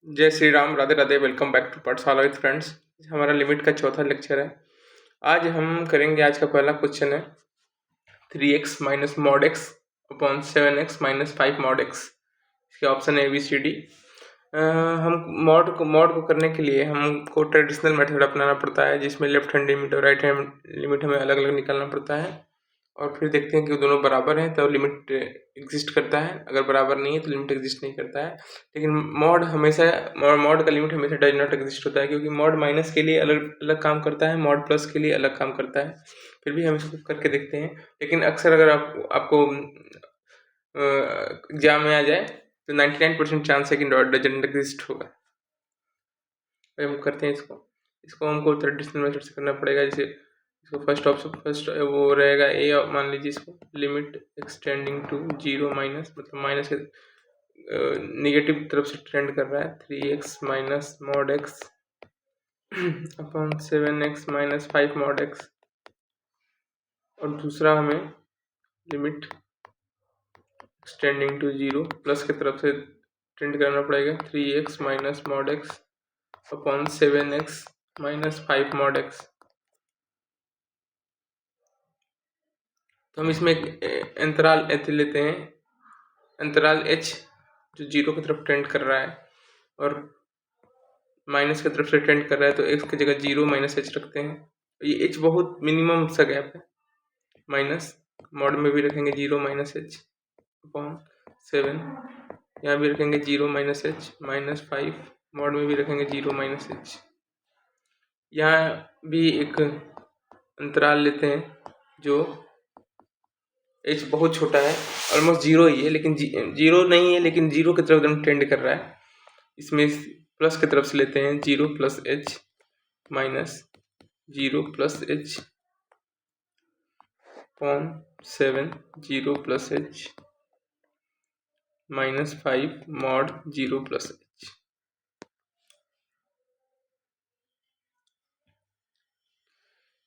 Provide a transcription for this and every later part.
जय Shri Ram, Radhe Radhe. Welcome back to Pathshala with friends. हमारा limit का चौथा लेक्चर है। आज हम करेंगे, आज का पहला क्वेश्चन है 3x minus mod x upon 7x minus 5 mod x. इसके ऑप्शन है ABCD। हम मॉड को करने के लिए हमको ट्रेडिशनल मेथड अपनाना पड़ता है, जिसमें लेफ्ट हैंड लिमिट और राइट हैंड लिमिट हमें अलग अलग निकालना पड़ता है, और फिर देखते हैं कि वो दोनों बराबर हैं तो लिमिट एग्जिस्ट करता है, अगर बराबर नहीं है तो लिमिट एग्जिस्ट नहीं करता है। लेकिन मॉड का लिमिट हमेशा डज नॉट एग्जिस्ट होता है, क्योंकि मॉड माइनस के लिए अलग अलग काम करता है, मॉड प्लस के लिए अलग काम करता है। फिर भी हम इसको करके देखते हैं। लेकिन अक्सर अगर आपको एग्जाम में आ जाए तो 99% चांस है कि डजंट एग्जिस्ट होगा। हम करते हैं इसको हमको ट्रेडिशनल मेथड से करना पड़ेगा। जैसे इसको फर्स्ट वो रहेगा ए, मान लीजिए इसको लिमिट एक्सटेंडिंग टू 0 माइनस, मतलब माइनस निगेटिव तरफ से ट्रेंड कर रहा है, 3x minus mod x upon 7x minus 5 mod x. और दूसरा हमें लिमिट एक्सटेंडिंग टू 0 प्लस की तरफ से ट्रेंड करना पड़ेगा, 3x minus mod x upon 7x minus 5 mod x. तो हम इसमें एक अंतराल h लेते हैं, अंतराल h जो 0 की तरफ ट्रेंड कर रहा है और माइनस की तरफ से ट्रेंड कर रहा है, तो x की जगह 0 माइनस h रखते हैं। ये h बहुत मिनिमम सा गैप है, माइनस मॉड में भी रखेंगे 0 माइनस h अपॉन 7, यहाँ भी रखेंगे 0 माइनस h माइनस 5, मॉड में भी रखेंगे 0 माइनस h। यहाँ भी एक अंतराल लेते हैं जो h बहुत छोटा है, ऑलमोस्ट 0 ही है, लेकिन 0 नहीं है, लेकिन 0 की तरफ एकदम ट्रेंड कर रहा है। इसमें प्लस की तरफ से लेते हैं 0 plus h minus 0 plus h upon 7, 0 plus h minus 5 mod 0 plus h।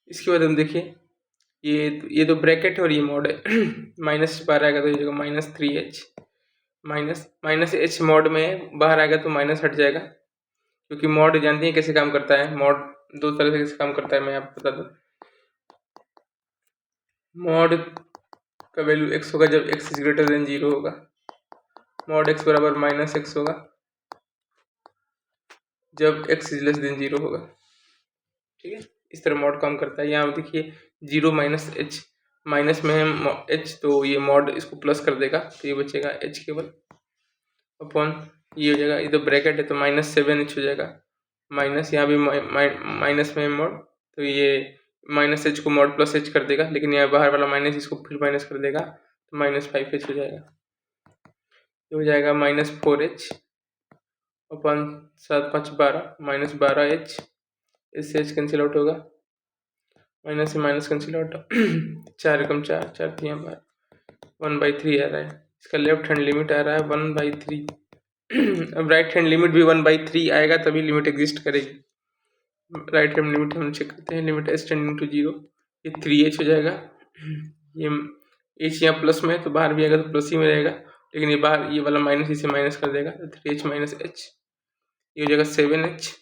इसके बाद हम देखिए ये तो ब्रैकेट है और ये मॉड है माइनस बाहर आएगा तो ये जगह minus 3h minus h mod में बाहर आएगा तो माइनस हट जाएगा, क्योंकि मॉड जानते हैं कैसे काम करता है। मॉड दो तरह से कैसे काम करता है मैं आपको बता दूं। मॉड का वैल्यू x होगा जब x इज ग्रेटर देन 0 होगा, मॉड x बराबर माइनस x होगा जब x इज लेस देन 0 होगा। ठीक है, इस तरह मॉड काम करता है। यहाँ देखिए 0 माइनस h, माइनस में है h तो ये मॉड इसको प्लस कर देगा, तो ये बचेगा h केवल अपॉन ये हो जाएगा, ये तो ब्रैकेट है तो माइनस 7h हो जाएगा, माइनस यहाँ भी माइनस में मॉड, तो ये माइनस h को मॉड प्लस h कर देगा, लेकिन यहाँ बाहर वाला माइनस इसको फिर माइनस कर देगा, तो माइनस 5h हो जाएगा। ये हो जाएगा minus 4h upon 7 5 12 minus 12h, इससे h कैंसिल आउट होगा, माइनस से माइनस कैंसिल आउट 4 एकम 4, 4 3 12, 1/3 आ रहा है। इसका लेफ्ट हैंड लिमिट आ रहा है 1/3। अब राइट हैंड लिमिट भी 1/3 आएगा तभी लिमिट एग्जिस्ट करेगी। राइट हैंड लिमिट हम चेक करते हैं, लिमिट एस टेंडिंग टू 0, ये 3h हो जाएगा। ये h यहाँ प्लस में है तो बाहर भी आएगा तो प्लस ही में रहेगा, लेकिन ये बाहर ये वाला माइनस इसे माइनस कर देगा, तो 3h माइनस h, ये हो जाएगा 7h।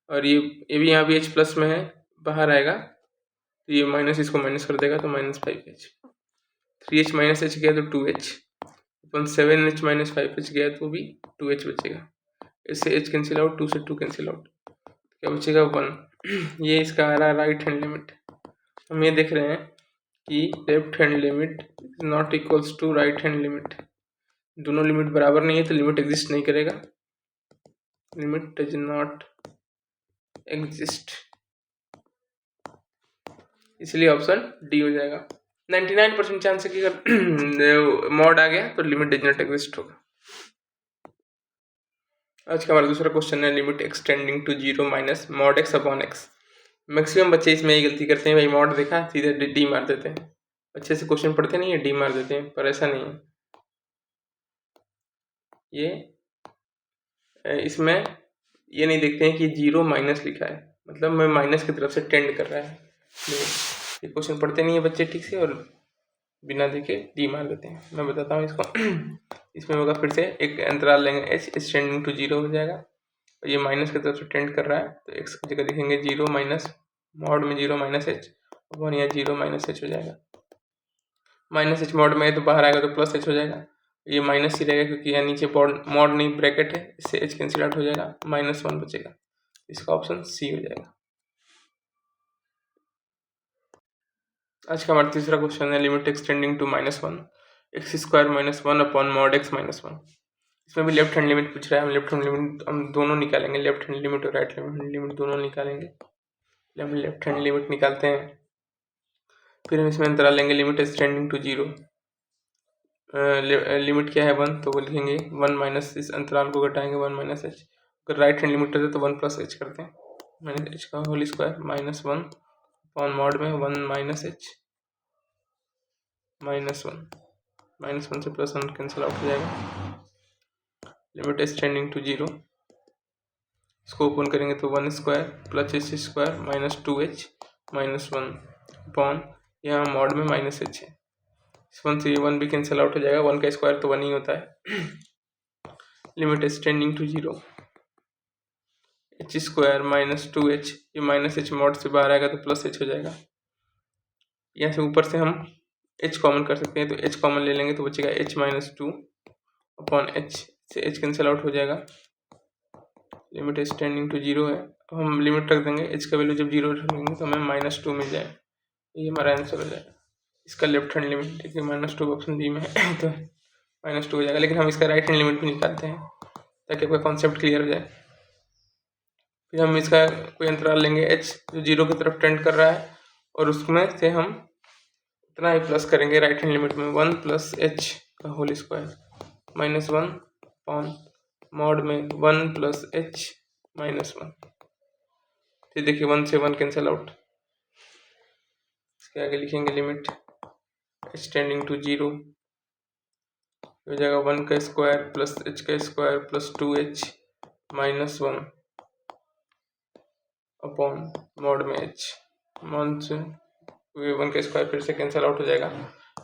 और ये भी यहाँ भी h प्लस में है, बाहर आएगा तो ये माइनस इसको माइनस कर देगा, तो minus 5h। 3h minus h गया तो 2h अपन 7h माइनस 5h गया तो भी 2h बचेगा। इससे h कैंसिल आउट, 2 से 2 कैंसिल आउट, क्या बचेगा 1। ये इसका आ रहा है राइट हैंड लिमिट। हम ये देख रहे हैं कि left hand limit is not equals to right hand limit, दोनों लिमिट बराबर नहीं है तो लिमिट एग्जिस्ट नहीं करेगा, लिमिट डज नॉट एग्जिस्ट, इसलिए ऑप्शन डी हो जाएगा। 99% चांस है कि अगर मॉड आ गया तो लिमिट डज नॉट एग्जिस्ट होगा। आज का हमारा दूसरा क्वेश्चन है limit extending to 0 minus mod x upon x. Maximum बच्चे इसमें ये गलती करते हैं, भाई मॉड देखा सीधे डी मार देते हैं, अच्छे से क्वेश्चन पढ़ते नहीं है, डी मार देते हैं, पर ऐसा नहीं है। ये इसमें ये नहीं देखते हैं कि 0 माइनस लिखा है, मतलब मैं माइनस की तरफ से टेंड कर रहा है। ये क्वेश्चन पढ़ते नहीं है बच्चे ठीक से और बिना देखे डी मार देते हैं। मैं बताता हूँ इसको। इसमें होगा फिर से एक अंतराल लेंगे h एक्सटेंडिंग टू 0 हो जाएगा, और ये माइनस की तरफ से टेंड कर रहा है, तो एक्स की जगह लिखेंगे 0 माइनस मॉड में 0 माइनस एच, और यहाँ 0 माइनस एच हो जाएगा। माइनस एच मॉड में है तो बाहर आएगा तो प्लस एच हो जाएगा, ये माइनस ही रहेगा क्योंकि यहाँ नीचे मॉड नहीं ब्रैकेट है, इससे एच कैंसिल आउट हो जाएगा, -1 बचेगा। इसका ऑप्शन सी हो जाएगा। आज का हमारा तीसरा क्वेश्चन है limit extending to -1 x square -1 upon mod x -1। इसमें भी लेफ्ट हैंड लिमिट पूछ रहा है, हम लेफ्ट हैंड लिमिट हम दोनों निकालेंगे, लेफ्ट हैंड लिमिट और राइट हैंड लिमिट दोनों निकालेंगे। हम लेफ्ट हैंड लिमिट निकालते हैं, फिर हम इसमें अंतराल लेंगे लिमिट एक्सटेंडिंग टू 0। लिमिट क्या है 1, तो वो लिखेंगे 1 माइनस, इस अंतराल को घटाएंगे 1 माइनस एच। अगर राइट हैंड लिमिट है तो 1 प्लस एच करते हैं, माइनस एच का होल स्क्वायर -1 अपॉन मॉड में 1 माइनस एच -1 से +1 कैंसिल आउट हो जाएगा। लिमिट एक्सटेंडिंग टू 0, इसको ओपन करेंगे तो 1 square plus H square -2h -1 upon यहाँ मॉड में -h है, इस 1 से ये 1 भी कैंसिल आउट हो जाएगा, 1 का स्क्वायर तो 1 ही होता है। Limit extending to 0, h square -2h, ये -h मॉड से बाहर आएगा तो +h हो जाएगा। यहाँ से ऊपर से हम h कॉमन कर सकते हैं, तो h कॉमन ले लेंगे तो बचेगा h -2 अपॉन h, से h कैंसिल आउट हो जाएगा। लिमिट एक्सटेंडिंग टू 0 है, हम लिमिट रख देंगे, h का वैल्यू जब 0 रखेंगे तो हमें -2 मिल जाए, ये हमारा आंसर हो जाएगा। इसका लेफ्ट हैंड लिमिट देखिए -2 ऑप्शन बी में है तो -2 हो जाएगा, लेकिन हम इसका राइट हैंड लिमिट भी निकालते हैं ताकि आपका कॉन्सेप्ट क्लियर हो जाए। फिर हम इसका कोई अंतराल लेंगे h जो 0 की तरफ टेंड कर रहा है, और उसमें से हम इतना ही प्लस करेंगे राइट हैंड लिमिट में 1 प्लस एच का होल स्क्वायर -1 अपॉन मॉड में 1 प्लस एच -1। फिर देखिए 1 से 1 कैंसिल आउट, इसके आगे लिखेंगे लिमिट एक्सटेंडिंग टू 0 हो जाएगा 1 का स्क्वायर प्लस h का square plus 2h -1 upon mod में h, मान से 1 का स्क्वायर फिर से कैंसिल आउट हो जाएगा,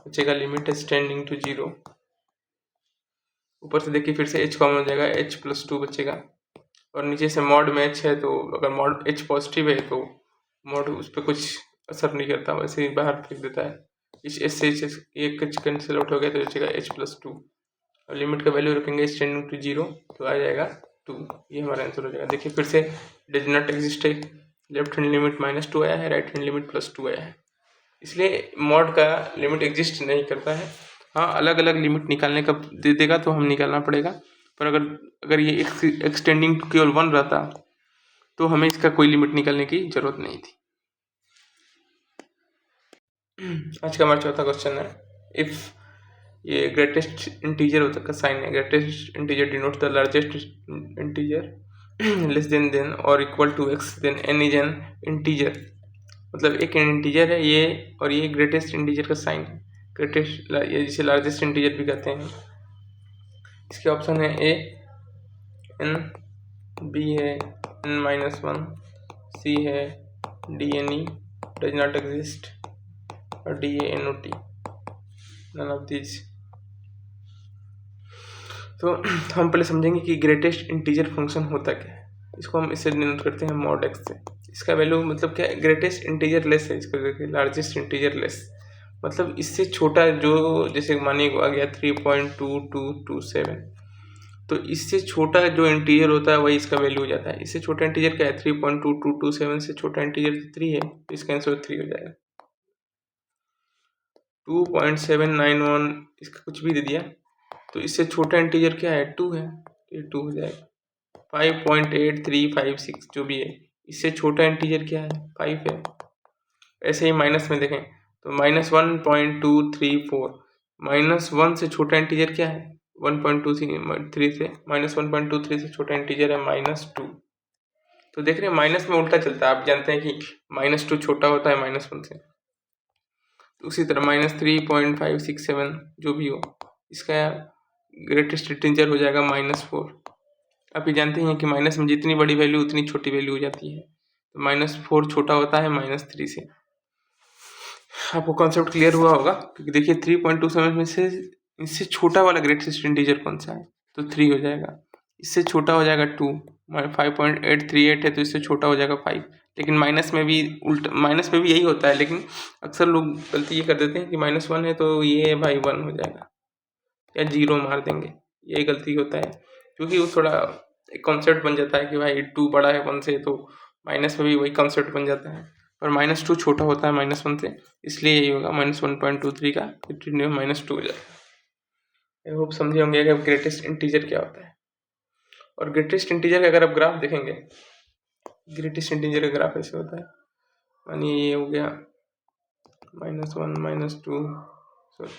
बचेगा लिमिट एक्सटेंडिंग टू 0। ऊपर से देखिए फिर से h कॉमन हो जाएगा, h +2 बचेगा, और नीचे से मॉड में h है तो अगर मॉड h पॉजिटिव है तो मॉड उस पर कुछ असर नहीं करता, वैसे ही बाहर फेंक देता है। इस h से एक h कैंसिल आउट हो गया तो बचेगा h +2, और लिमिट का वैल्यू रखेंगे एक्सटेंडिंग टू 0 तो आ जाएगा 2, ये हमारा आंसर हो जाएगा। देखिए फिर से डज नॉट एग्जिस्ट है, लेफ्ट हैंड लिमिट -2 आया है, राइट हैंड लिमिट +2 आया है, इसलिए मॉड का लिमिट एग्जिस्ट नहीं करता है। हाँ, अलग अलग लिमिट निकालने का दे देगा तो हम निकालना पड़ेगा, पर अगर ये एक्सटेंडिंग केवल 1 रहता तो हमें इसका कोई लिमिट निकालने की जरूरत नहीं थी। आज का हमारा चौथा क्वेश्चन है, इफ ये ग्रेटेस्ट इंटीजर होता का साइन है, greatest integer denote the largest integer less than और equal to x, then n is an integer, मतलब एक इंटीजर है ये और ये ग्रेटेस्ट इंटीजर का साइन है। ग्रेटेस्ट ये जिसे लार्जेस्ट इंटीजर भी कहते हैं। इसके ऑप्शन है a n, b है n-1, c है d n e does not exist, और d a n o t none of these. तो हम पहले समझेंगे कि ग्रेटेस्ट इंटीजर फंक्शन होता क्या है। इसको हम इससे डिनोट करते हैं मॉड x से। इसका वैल्यू मतलब क्या है, ग्रेटेस्ट इंटीजर लेस है, इसको देखिए लार्जेस्ट इंटीजर लेस, मतलब इससे छोटा जो, जैसे मानिए आ गया 3.2227, तो इससे छोटा जो इंटीजर होता है वही इसका वैल्यू हो जाता है। इससे छोटा इंटीजर क्या है 3.2227 से छोटा इंटीजर 3 है, तो इसका आंसर 3 हो जाएगा। 2.791 इसका कुछ भी दे दिया, तो इससे छोटा इंटीजर क्या है 2 है, तो ये 2 हो जाएगा। 5.8356 जो भी है, इससे छोटा इंटीजर क्या है 5 है। ऐसे ही माइनस में देखें तो -1.234, -1 से छोटा इंटीजर क्या है 1.23 से, -1.23 से छोटा इंटीजर है -2। तो देख रहे हैं माइनस में उल्टा चलता है, आप जानते हैं कि -2 छोटा होता है -1 से। तो उसी तरह -3.567 जो भी हो, इसका ग्रेटेस्ट इंटीजर हो जाएगा -4। आप ये जानते हैं कि माइनस में जितनी बड़ी वैल्यू उतनी छोटी वैल्यू हो जाती है, तो -4 छोटा होता है -3 से। आपको कॉन्सेप्ट क्लियर हुआ होगा, क्योंकि देखिए 3.27 में से इससे छोटा वाला ग्रेटेस्ट इंटीजर कौन सा है, तो 3 हो जाएगा। इससे छोटा हो जाएगा 2, 5.838 है तो इससे छोटा हो जाएगा 5। लेकिन माइनस में भी उल्टा, माइनस में भी यही होता है, लेकिन अक्सर लोग गलती ये कर देते हैं कि -1 है तो ये भाई 1 हो जाएगा या 0 मार देंगे, यही गलती होता है। क्योंकि वो थोड़ा एक कॉन्सेप्ट बन जाता है कि भाई 2 बड़ा है 1 से, तो माइनस में भी वही कॉन्सेप्ट बन जाता है, और -2 छोटा होता है -1 से, इसलिए यही होगा -1.23 का -2 हो जाएगा। आई होप समझे होंगे कि ग्रेटेस्ट इंटीजर क्या होता है। और ग्रेटेस्ट इंटीजर का अगर आप ग्राफ देखेंगे, ग्रेटेस्ट इंटीजर का ग्राफ ऐसे होता है, मानिए ये हो गया -1 -2 सॉरी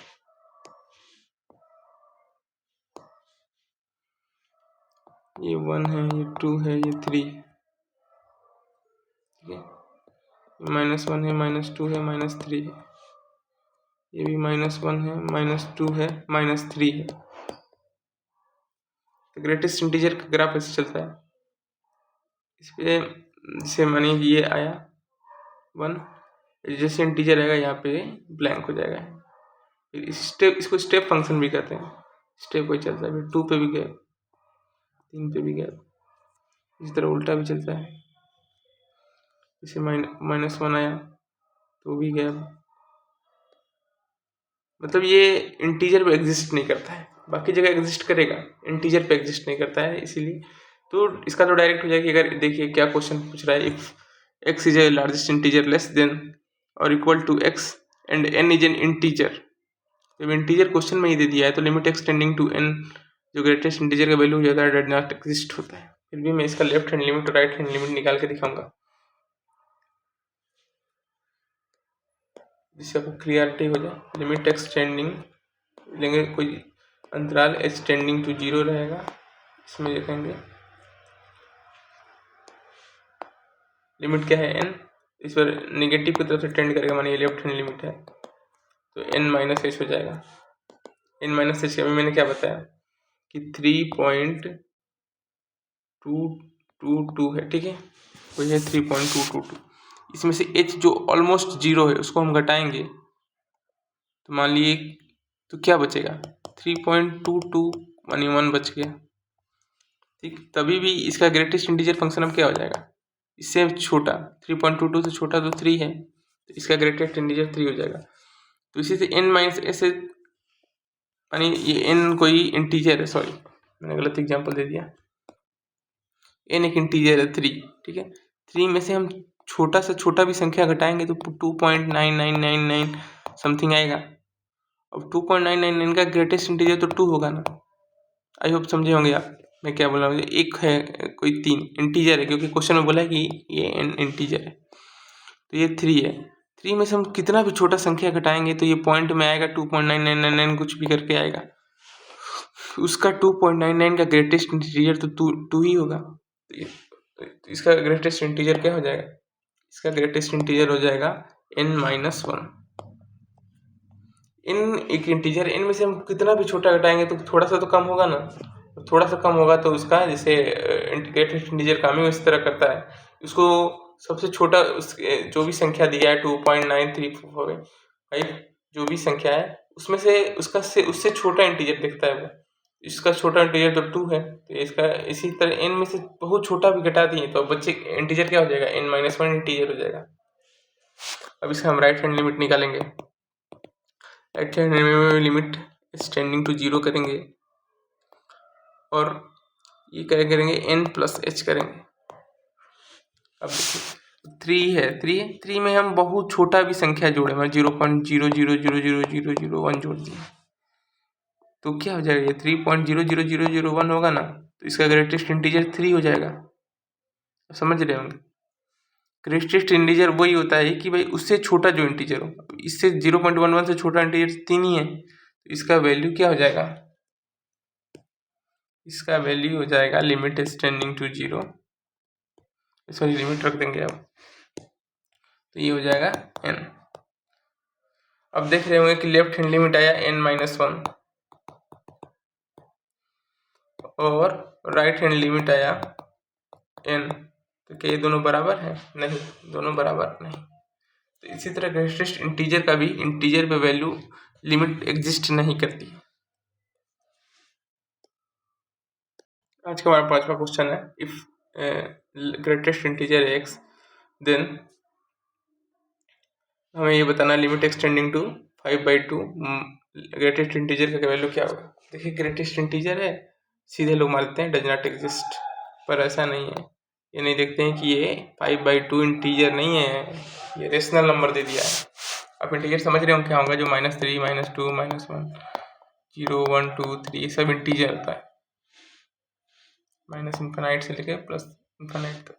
ये 1 है, ये 2 है, ये 3, ठीक है, -1 है, -2 है, -3 है, ये भी -1 है, -2 है, -3 है। तो ग्रेटेस्ट इंटीजर का ग्राफ ऐसे चलता है। इस पे जैसे मानिए ये आया 1, जैसे इंटीजर आएगा यहाँ पे ब्लैंक हो जाएगा। फिर इसको स्टेप फंक्शन भी कहते हैं, स्टेप वही चलता है। फिर 2 पे भी गया, 3 पे भी गया, इस तरह उल्टा भी चलता है। जैसे -1 आया तो भी गया, मतलब ये इंटीजर पे एग्जिस्ट नहीं करता है, बाकी जगह एग्जिस्ट करेगा, इंटीजर पे एग्जिस्ट नहीं करता है, इसीलिए तो इसका तो डायरेक्ट हो जाएगी। अगर देखिए क्या क्वेश्चन पूछ रहा है, if x is a largest integer less than और equal to x and n is an integer. जब इंटीजर क्वेश्चन में ही दे दिया है तो लिमिट एक्सटेंडिंग टू n जो ग्रेटेस्ट इंटीजर का वैल्यू हो जाता है डज नॉट एग्जिस्ट होता है। फिर भी मैं इसका लेफ्ट हैंड लिमिट और राइट हैंड लिमिट निकाल के दिखाऊंगा, जिससे आपको क्लियरिटी हो जाए। लिमिट एक्सटेंडिंग लेंगे, कोई अंतराल एक्सटेंडिंग टू 0 रहेगा, इसमें देखेंगे लिमिट क्या है n, इस पर निगेटिव की तरफ से टेंड करेगा, मानिए लेफ्ट हैंड लिमिट है तो n -h हो जाएगा। n -h अभी मैंने क्या बताया कि 3.222 है, ठीक है, वही है 3.222। इसमें से h जो ऑलमोस्ट 0 है उसको हम घटाएंगे तो मान लिए तो क्या बचेगा 3.22 मानी 1 बच गया, ठीक। तभी भी इसका ग्रेटेस्ट इंटीजर फंक्शन अब क्या हो जाएगा, इससे छोटा, 3.22 से छोटा तो 3 है, तो इसका ग्रेटेस्ट इंटीजर 3 हो जाएगा। तो इसी से n - ऐसे यानी ये n कोई इंटीजर है, सॉरी मैंने गलत एग्जांपल दे दिया, n एक इंटीजर है 3, ठीक है। 3 में से हम छोटा से छोटा भी संख्या घटाएंगे तो 2.9999 समथिंग आएगा। अब 2.999 का ग्रेटेस्ट इंटीजर तो 2 होगा ना। आई होप समझे होंगे आप मैं क्या बोल रहा हूँ। एक है कोई 3 इंटीजर है, क्योंकि क्वेश्चन में बोला है कि ये n इंटीजर है, तो ये 3 है। 3 में से हम कितना भी छोटा संख्या घटाएंगे तो ये पॉइंट में आएगा 2.9999 कुछ भी करके आएगा, उसका 2.99 का ग्रेटेस्ट इंटीजर तो 2 ही होगा। तो इसका ग्रेटेस्ट इंटीजर क्या हो जाएगा, इसका ग्रेटेस्ट इंटीजर हो जाएगा n -1। n एक इंटीजर, n में से हम कितना भी छोटा घटाएंगे तो थोड़ा सा तो कम होगा ना, थोड़ा सा कम होगा तो उसका जैसे ग्रेटेस्ट इंटीजर काम ही इस तरह करता है, उसको सबसे छोटा जो भी संख्या दिया है 2.9345 जो भी संख्या है उसमें से उससे छोटा इंटीजर दिखता है वो, इसका छोटा इंटीजर तो 2 है, तो इसका इसी तरह n में से बहुत छोटा भी घटा दिए तो बच्चे इंटीजर क्या हो जाएगा n -1 इंटीजर हो जाएगा। अब इसका हम राइट हैंड लिमिट निकालेंगे, right hand limit extending to 0 करेंगे और ये करेंगे n + h करेंगे। अब देखिए 3 है, 3 में हम बहुत छोटा भी संख्या जोड़े, मैं 0.00000001 जोड़ दिए तो क्या हो जाएगा, ये 3.00001 होगा ना, तो इसका ग्रेटेस्ट इंटीजर 3 हो जाएगा। समझ रहे होंगे, ग्रेटेस्ट इंटीजर वही होता है कि भाई उससे छोटा जो इंटीजर हो, इससे 0.11 से छोटा इंटीजर 3 ही है, तो इसका वैल्यू क्या हो जाएगा, इसका वैल्यू हो जाएगा limit extending to 0, sorry limit रख देंगे अब, तो ये हो जाएगा n। अब देख रहे होंगे कि लेफ्ट हैंड लिमिट आया n -1 और राइट हैंड लिमिट आया n, तो क्या ये दोनों बराबर है, नहीं, दोनों बराबर नहीं। तो इसी तरह ग्रेटेस्ट इंटीजर का भी इंटीजर पे वैल्यू लिमिट एग्जिस्ट नहीं करती। आज का हमारा 5वां क्वेश्चन है, if greatest integer x, then हमें ये बताना limit extending to 5/2 greatest integer का वैल्यू क्या होगा। देखिए ग्रेटेस्ट इंटीजर है, सीधे लोग मारते हैं डज नॉट एग्जिस्ट, पर ऐसा नहीं है। ये नहीं देखते हैं कि ये 5/2 इंटीजर नहीं है, ये रेशनल नंबर दे दिया है। आप इंटीजर समझ रहे हो क्या होगा, जो -3 -2 -1 0 1 2 3 सब इंटीजर होता है, माइनस इन्फिनाइट से लेके प्लस इन्फिनाइट तक।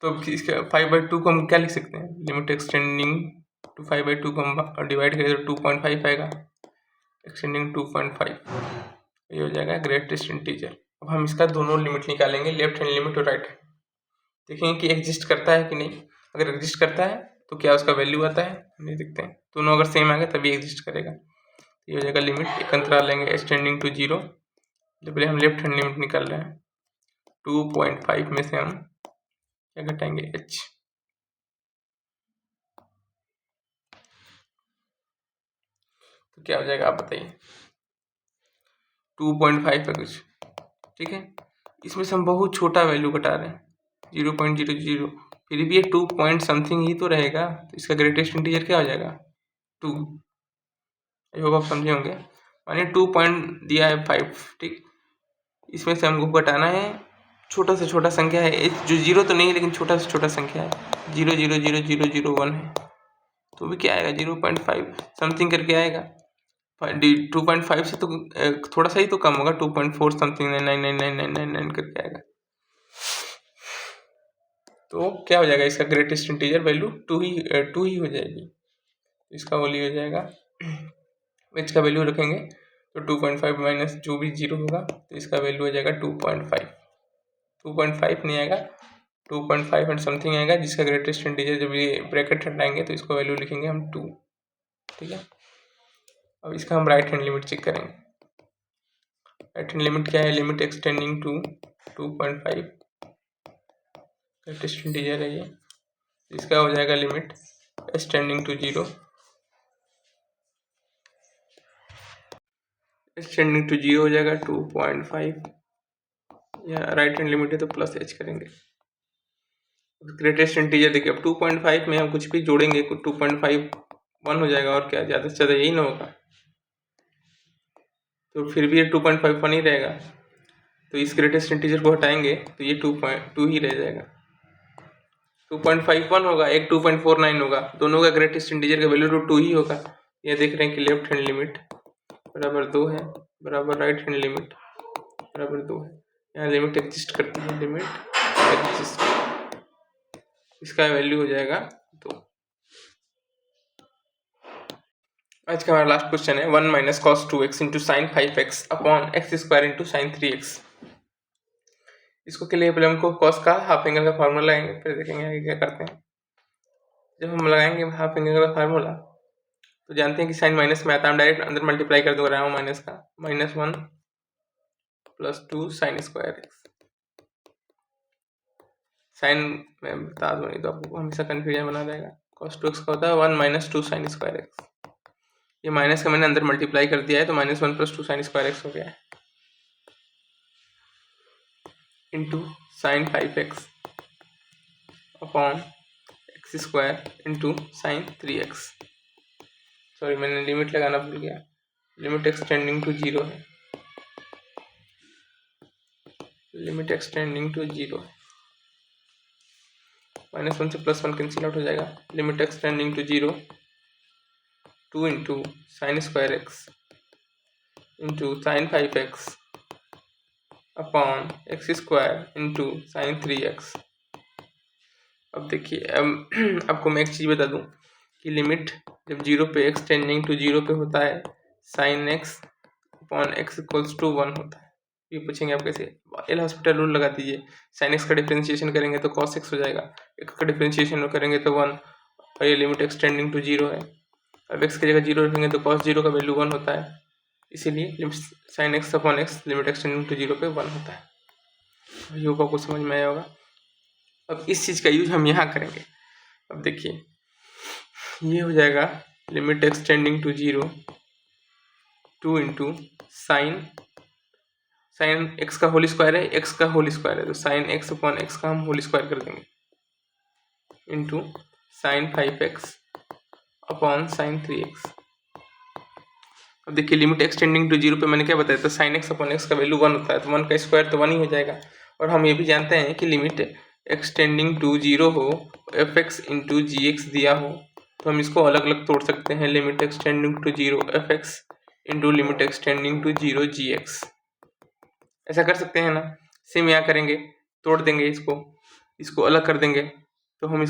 तो इसके 5/2 को हम क्या लिख सकते हैं, लिमिट एक्सटेंडिंग टू 5/2 को हम डिवाइड करें तो 2.5 आएगा, एक्सटेंडिंग 2.5, ये हो जाएगा ग्रेटेस्ट इंटीजर। अब हम इसका दोनों लिमिट निकालेंगे, लेफ्ट हैंड लिमिट और राइट हैंड, देखेंगे कि एग्जिस्ट करता है कि नहीं। अगर एग्जिस्ट करता है तो क्या उसका वैल्यू आता है, नहीं देखते हैं। दोनों अगर सेम आ गए तभी एग्जिस्ट करेगा। ये हो जाएगा लिमिट, एक अंतराल लेंगे एक्सटेंडिंग टू 0, जब हम लेफ्ट हैंड लिमिट निकाल रहे हैं 2.5 में से हम क्या घटाएंगे h, तो क्या हो जाएगा आप बताइए, 2.5 है कुछ, ठीक है। इसमें से हम बहुत छोटा वैल्यू घटा रहे हैं 0.00, फिर भी ये 2 पॉइंट समथिंग ही तो रहेगा, तो इसका ग्रेटेस्ट इंटीजर क्या हो जाएगा 2। आई होप आप समझे होंगे। मानिए 2 पॉइंट दिया है 5, ठीक, इसमें से हमको घटाना है छोटा से छोटा संख्या है, जो 0 तो नहीं है लेकिन छोटा से छोटा संख्या है, 0.00001 है, तो भी क्या आएगा 0.5 समथिंग करके आएगा। 2.5 से तो थोड़ा सा ही तो कम होगा, 2.4 समथिंग 9999999 करके आएगा। तो क्या हो जाएगा इसका ग्रेटेस्ट इंटीजर वैल्यू 2 ही हो जाएगी। इसका वैल्यू हो जाएगा, एच का वैल्यू रखेंगे तो 2.5 माइनस जो भी 0 होगा, तो इसका वैल्यू हो जाएगा 2.5। 2.5 नहीं आएगा, 2.5 एंड समथिंग आएगा, जिसका ग्रेटेस्ट इंटीजर जब ये ब्रैकेट हटाएंगे तो इसको वैल्यू लिखेंगे हम 2, ठीक है। अब इसका हम राइट हैंड लिमिट चेक करेंगे। राइट हैंड लिमिट क्या है, limit extending to 2.5, greatest integer है ये, इसका हो जाएगा limit extending to 0, extending to 0 हो जाएगा 2.5, या राइट हैंड लिमिट है तो प्लस h करेंगे। ग्रेटेस्ट इंटीजर देखिए, अब 2.5 में हम कुछ भी जोड़ेंगे 2.5 1 हो जाएगा, और क्या ज़्यादा से ज़्यादा यही ना होगा, तो फिर भी ये 2.5 1 ही रहेगा, तो इस ग्रेटेस्ट इंटीजर को हटाएंगे तो ये 2.2 ही रह जाएगा। 2.51 होगा, एक 2.49 होगा, दोनों का ग्रेटेस्ट इंटीजर का वैल्यू तो 2 ही होगा। ये देख रहे हैं कि लेफ्ट हैंड लिमिट बराबर 2 है, बराबर राइट हैंड लिमिट बराबर 2 है, यहाँ लिमिट एग्जिस्ट करती है, लिमिट एग्जिस्ट, इसका वैल्यू हो जाएगा 2। आज का हमारा लास्ट क्वेश्चन है 1 minus cos 2x into sine 5x upon x square into sine 3x। इसको के लिए पहले हमको कॉस का हाफ एंगल का फार्मूला लगाएंगे, फिर देखेंगे आगे क्या करते हैं। जब हम लगाएंगे हाफ एंगल का फार्मूला तो जानते हैं कि साइन माइनस में आता है, हम डायरेक्ट अंदर मल्टीप्लाई कर दो रहा हूँ माइनस का, -1 + 2 साइन स्क्वायर एक्स। साइन मैं बता दूँ नहीं तो आपको हमेशा कन्फ्यूजन बना देगा। cos 2x का होता है 1 - 2 साइन स्क्वायर एक्स, ये माइनस का मैंने अंदर मल्टीप्लाई कर दिया है तो -1 + 2 साइन स्क्वायर एक्स हो गया है, into sine 5x upon x square into sine 3x। Sorry मैंने लिमिट लगाना भूल गया, लिमिट एक्सटेंडिंग टू 0 है, लिमिट एक्सटेंडिंग टू 0 है, -1 से +1 कैंसिल आउट हो जाएगा, limit extending to 0 2 into sine square x into sine 5x upon x square into sine 3x। अब देखिए आपको मैं एक चीज़ बता दूं कि लिमिट जब 0 पे एक्सटेंडिंग टू 0 पे होता है साइन x अपॉन x = 1 होता है। ये पूछेंगे आप कैसे, एल हॉस्पिटल रूल लगा दीजिए, साइन x का डिफ्रेंशिएशन करेंगे तो cos x हो जाएगा, x का डिफ्रेंशिएशन करेंगे तो 1, और ये लिमिट एक्सटेंडिंग टू 0 है। अब x की जगह 0 रखेंगे तो cos 0 का वैल्यू 1 होता है, इसीलिए sine x upon x limit extending to 0 पे 1 होता है। ये आपको समझ में आया होगा। अब इस चीज़ का यूज हम यहाँ करेंगे। अब देखिए ये हो जाएगा limit extending to 0 2 into sine sine x का होल स्क्वायर है, एक्स का होल स्क्वायर है, तो साइन एक्स अपॉन एक्स का हम होल स्क्वायर कर देंगे into sine 5x upon sine 3x। अब देखिए लिमिट एक्सटेंडिंग टू जीरो पे मैंने क्या बताया था, साइन एक्स अपॉन एक्स का वैल्यू 1 होता है, तो 1 का स्क्वायर तो 1 ही हो जाएगा। और हम ये भी जानते हैं कि लिमिट एक्सटेंडिंग टू जीरो हो, एफ एक्स इंटू जी एक्स दिया हो, तो हम इसको अलग अलग तोड़ सकते हैं, limit extending to zero f x into limit extending to zero g x. ऐसा कर सकते हैं ना। सेम यहाँ करेंगे, तोड़ देंगे इसको अलग कर देंगे, तो हम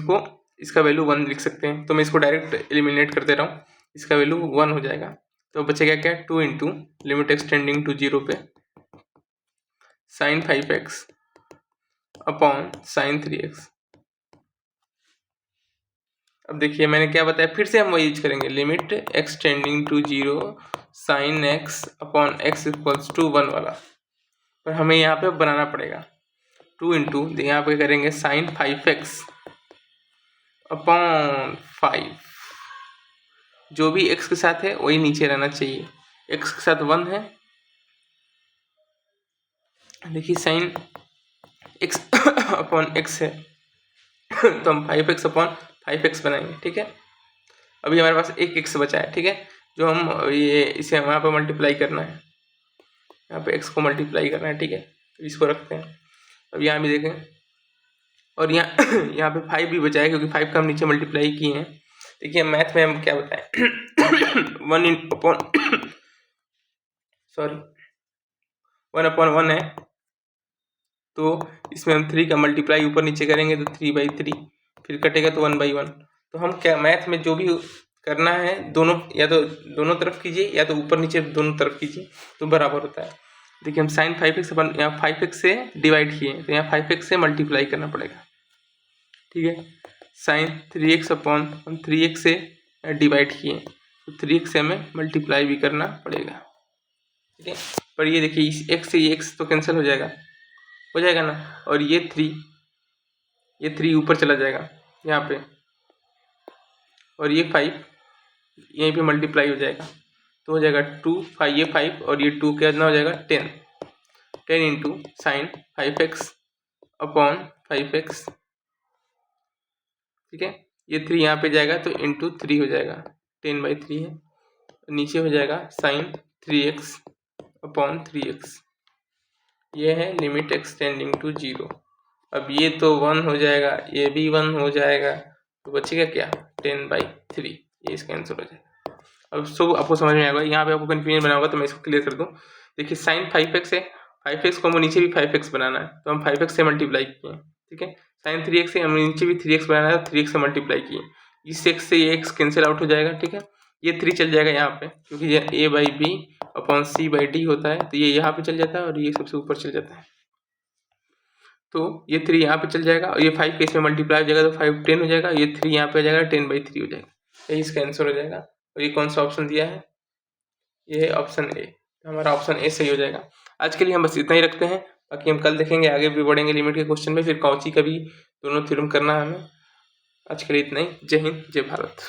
इसका वैल्यू 1 लिख सकते हैं। तो मैं इसको डायरेक्ट एलिमिनेट कर दे रहा हूँ, इसका वैल्यू 1 हो जाएगा। तो बचेगा क्या, 2 into limit extending to zero पे sine 5x upon sine 3x। अब देखिए मैंने क्या बताया, फिर से हम वही यूज करेंगे, limit extending to zero sine x upon x equals to 1 वाला, पर हमें यहाँ पे बनाना पड़ेगा 2 इंटू यहाँ पे करेंगे साइन 5x अपॉन 5, जो भी x के साथ है वही नीचे रहना चाहिए, x के साथ 1 है, देखिए साइन x अपॉन x है तो हम 5x अपॉन 5x बनाएंगे, ठीक है। अभी हमारे पास एक x बचा है, ठीक है, जो हम ये इसे यहाँ पे मल्टीप्लाई करना है, यहाँ पे x को मल्टीप्लाई करना है, ठीक है, तो इसको रखते हैं। अब यहाँ भी देखें, और यहाँ यहाँ पे 5 भी बचा है, क्योंकि 5 का हम नीचे मल्टीप्लाई किए हैं। देखिए मैथ में हम क्या बताएं 1 अपॉन सॉरी 1 अपॉन 1 है, तो इसमें हम 3 का मल्टीप्लाई ऊपर नीचे करेंगे तो 3/3, फिर कटेगा तो 1/1। तो हम क्या मैथ में जो भी करना है दोनों, या तो दोनों तरफ कीजिए या तो ऊपर नीचे दोनों तरफ कीजिए, तो बराबर होता है। देखिए हम साइन 5x अपन यहाँ 5x से डिवाइड किए, तो यहाँ 5x से मल्टीप्लाई करना पड़ेगा, ठीक है। साइन 3x अपॉन हम 3x से डिवाइड किए, तो 3x से हमें मल्टीप्लाई भी करना पड़ेगा, ठीक है। पर ये देखिए इस x से ये x तो कैंसिल हो जाएगा ना, और ये 3 ऊपर चला जाएगा यहाँ पे, और ये 5 यहीं पे मल्टीप्लाई हो जाएगा, तो हो जाएगा 2 5 ये 5 और ये 2 कितना हो जाएगा 10 into sine 5x upon 5x, ठीक है। ये 3 यहाँ पे जाएगा तो इंटू 3 हो जाएगा, 10/3 है, नीचे हो जाएगा साइन 3x अपॉन 3x। ये है लिमिट एक्सटेंडिंग टू जीरो। अब ये तो 1 हो जाएगा, ये भी 1 हो जाएगा, तो बचेगा क्या 10/3, ये इसका आंसर हो जाएगा। अब सब आपको समझ में आएगा, यहाँ पे आपको कन्फ्यूजन बना होगा तो मैं इसको क्लियर कर दूँ। देखिए साइन 5x है, 5x को हमें नीचे भी 5x बनाना है, तो हम 5x से मल्टीप्लाई किए, ठीक है। साइन 3x से हमें नीचे भी 3x बनाना है, 3x से मल्टीप्लाई किए, इस x से ये x कैंसिल आउट हो जाएगा, ठीक है। ये 3 चल जाएगा यहाँ पे, क्योंकि ये a/b अपॉन c/d होता है, तो ये यहाँ पे चल जाता है और ये सबसे ऊपर चल जाता है, तो ये 3 यहाँ पे चल जाएगा, और ये 5 इसमें मल्टीप्लाई हो जाएगा तो 5 10 हो जाएगा, ये 3 यहाँ पे आ जाएगा 10/3 हो जाएगा, यही इसका आंसर हो जाएगा। और ये कौन सा ऑप्शन दिया है, ये है ऑप्शन ए, हमारा ऑप्शन ए सही हो जाएगा। आज के लिए हम बस इतना ही रखते हैं, बाकी हम कल देखेंगे, आगे भी बढ़ेंगे लिमिट के क्वेश्चन में, फिर कौची का भी दोनों थ्योरम करना है हमें। आज के लिए इतना ही, जय हिंद जय भारत।